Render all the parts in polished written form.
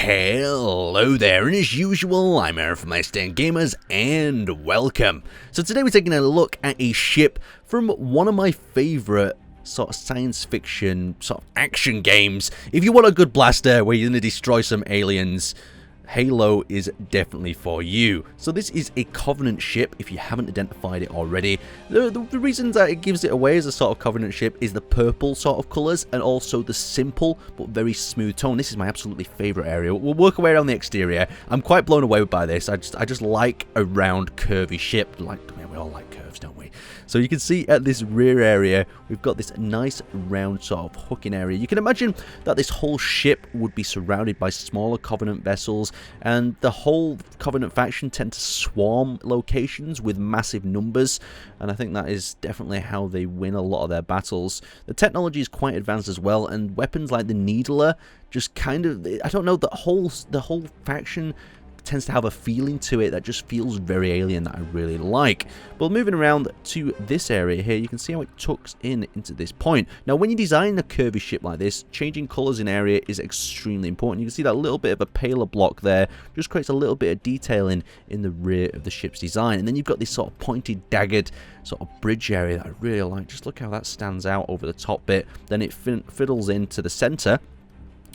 Hello there, and as usual, I'm Aaron from SDV Gamers, and welcome. So today we're taking a look at a ship from one of my favourite sort of science fiction, sort of action games. If you want a good blaster where you're going to destroy some aliens, Halo is definitely for you. So this is a Covenant ship, if you haven't identified it already. The reasons that it gives it away as a sort of Covenant ship is the purple sort of colours, and also the simple but very smooth tone. This is my absolutely favourite area. We'll work our way around the exterior. I'm quite blown away by this. I just like a round, curvy ship. We all like curves, don't we? So you can see at this rear area, we've got this nice round sort of hooking area. You can imagine that this whole ship would be surrounded by smaller Covenant vessels, and the whole Covenant faction tend to swarm locations with massive numbers, and I think that is definitely how they win a lot of their battles. The technology is quite advanced as well, and weapons like the Needler just kind of, I don't know, the whole faction tends to have a feeling to it that just feels very alien that I really like. But moving around to this area here, you can see how it tucks in into this point. Now when you design a curvy ship like this, changing colours in area is extremely important. You can see that little bit of a paler block there just creates a little bit of detailing in the rear of the ship's design. And then you've got this sort of pointed, daggered sort of bridge area that I really like. Just look how that stands out over the top bit. Then it fiddles into the centre.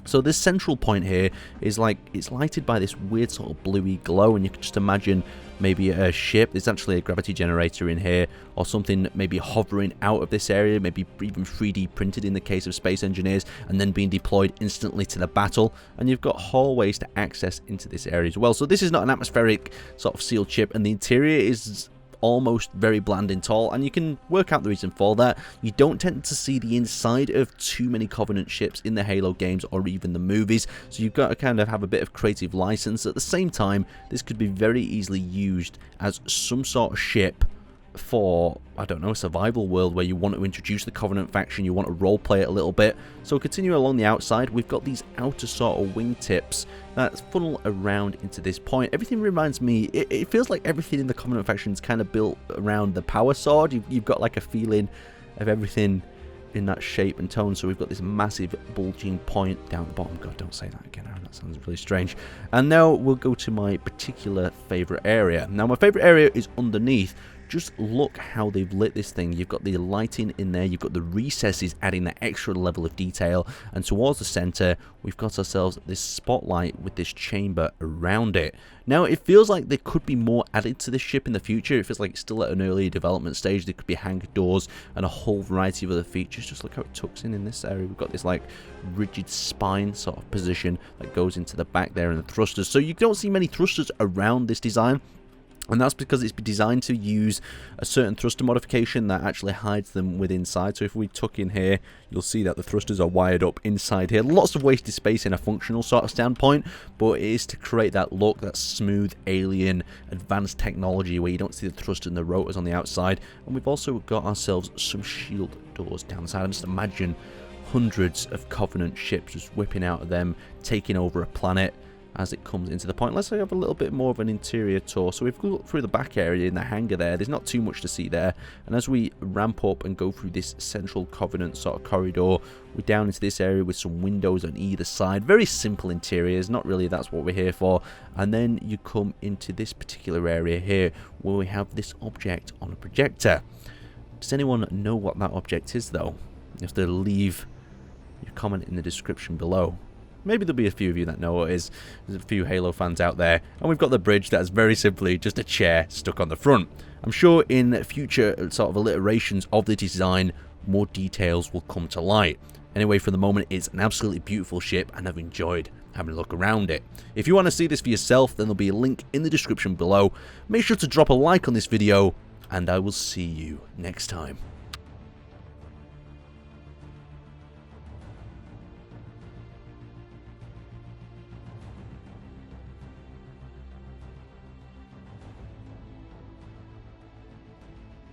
So this central point here is like, it's lighted by this weird sort of bluey glow, and you can just imagine maybe a ship. There's actually a gravity generator in here, or something maybe hovering out of this area, maybe even 3D printed in the case of Space Engineers, and then being deployed instantly to the battle. And you've got hallways to access into this area as well. So this is not an atmospheric sort of sealed ship, and the interior is almost very bland and tall, and you can work out the reason for that. You don't tend to see the inside of too many Covenant ships in the Halo games or even the movies, so you've got to kind of have a bit of creative license. At the same time, this could be very easily used as some sort of ship for, I don't know, a survival world where you want to introduce the Covenant faction, you want to roleplay it a little bit. So continue along the outside, we've got these outer sort of wingtips that funnel around into this point. Everything reminds me, it feels like everything in the Covenant faction is kind of built around the power sword. You've got like a feeling of everything in that shape and tone. So we've got this massive bulging point down the bottom. God, don't say that again, Aaron, that sounds really strange. And now we'll go to my particular favourite area. Now my favourite area is underneath. Just look how they've lit this thing. You've got the lighting in there, you've got the recesses adding that extra level of detail, and towards the center we've got ourselves this spotlight with this chamber around it. Now it feels like there could be more added to this ship in the future. It feels like it's still at an early development stage. There could be hangar doors and a whole variety of other features. Just look how it tucks in this area. We've got this like rigid spine sort of position that goes into the back there, and the thrusters. So you don't see many thrusters around this design, and that's because it's designed to use a certain thruster modification that actually hides them within inside. So if we tuck in here, you'll see that the thrusters are wired up inside here. Lots of wasted space in a functional sort of standpoint, but it is to create that look, that smooth, alien, advanced technology where you don't see the thrusters and the rotors on the outside. And we've also got ourselves some shield doors down the side. And just imagine hundreds of Covenant ships just whipping out of them, taking over a planet as it comes into the point. Let's have a little bit more of an interior tour. So we've got through the back area in the hangar there. There's not too much to see there. And as we ramp up and go through this central Covenant sort of corridor, we're down into this area with some windows on either side. Very simple interiors, not really that's what we're here for. And then you come into this particular area here where we have this object on a projector. Does anyone know what that object is though? You have to leave your comment in the description below. Maybe there'll be a few of you that know what it is. There's a few Halo fans out there. And we've got the bridge that's very simply just a chair stuck on the front. I'm sure in future sort of alliterations of the design, more details will come to light. Anyway, for the moment, it's an absolutely beautiful ship, and I've enjoyed having a look around it. If you want to see this for yourself, then there'll be a link in the description below. Make sure to drop a like on this video, and I will see you next time.